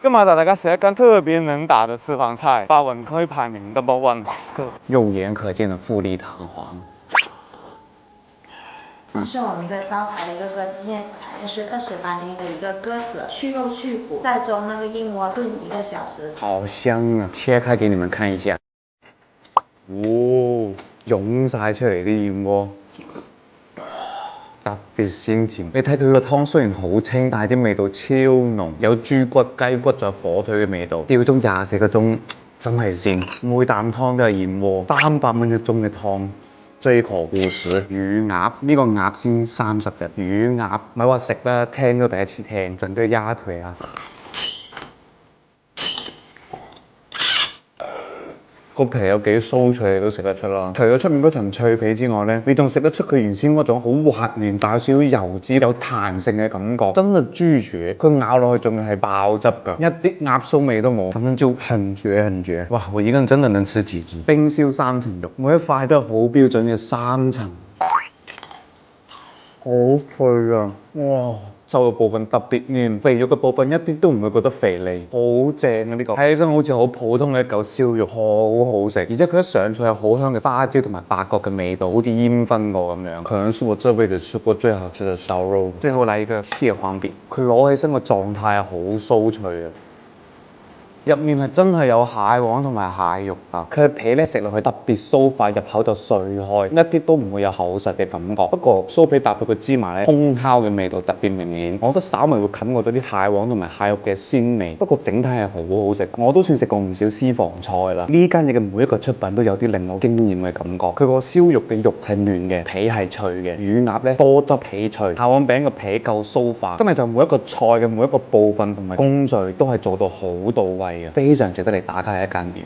今晚帶大家食一間特別能打的私房菜，發文可以排名 No.1。肉眼可見的富麗堂皇。这是我们的招牌的一个鸽子面，采的是28年的一个鸽子，去肉去骨，再中那个燕窝炖1个小時。好香啊！切開給你們看一下。湧晒出嚟啲燕窩。特別鮮甜，你睇佢個湯雖然好清，但係啲味道超濃，有豬骨、雞骨仲有火腿嘅味道，吊足24個鐘，真係鮮。每啖湯都係燕窩，300蚊1盅嘅湯。追求故事，乳鴨呢個鴨先30日，乳鴨咪話食啦，聽都第一次聽，整對鴨腿啊！個皮有幾酥脆，你都食得出啦。除咗出面嗰層脆皮之外咧，你仲食得出佢原先嗰種好滑嫩、帶少少油脂、有彈性嘅感覺，真係豬絕。佢咬落去仲要係爆汁㗎，一啲鴨騷味都冇，反正就很絕很絕。哇！我一個人真的能吃幾隻？冰燒3層肉，每一塊都係好標準嘅3層，好脆啊！哇！瘦嘅部分特別嫩，肥肉嘅部分一啲都唔會覺得肥膩，好正啊！呢個睇起身好似好普通嘅一嚿燒肉，好好食，而且佢一上菜有好香嘅花椒同埋八角嘅味道，好似煙燻過咁樣。可能是我這輩子吃過最好吃嘅燒肉。最後嚟一個蟹黃餅，佢攞起身個狀態係好酥脆啊！入面係真係有蟹黃同埋蟹肉啊！佢嘅皮咧食落去特別酥快，入口就碎開，一啲都唔會有厚實嘅感覺。不過酥皮搭配個芝麻咧，烘烤嘅味道特別明顯，我覺得稍微會冚過咗啲蟹黃同埋蟹肉嘅鮮味。不過整體係好好食，我都算食過唔少私房菜啦。呢間嘢嘅每一個出品都有啲令我驚豔嘅感覺。佢個燒肉嘅肉係嫩嘅，皮係脆嘅，乳鴨咧多汁皮脆，蟹黃餅個皮夠酥化，真係就每一個菜嘅每一個部分同埋工序都係做到好到位。非常值得你打卡嘅一間店。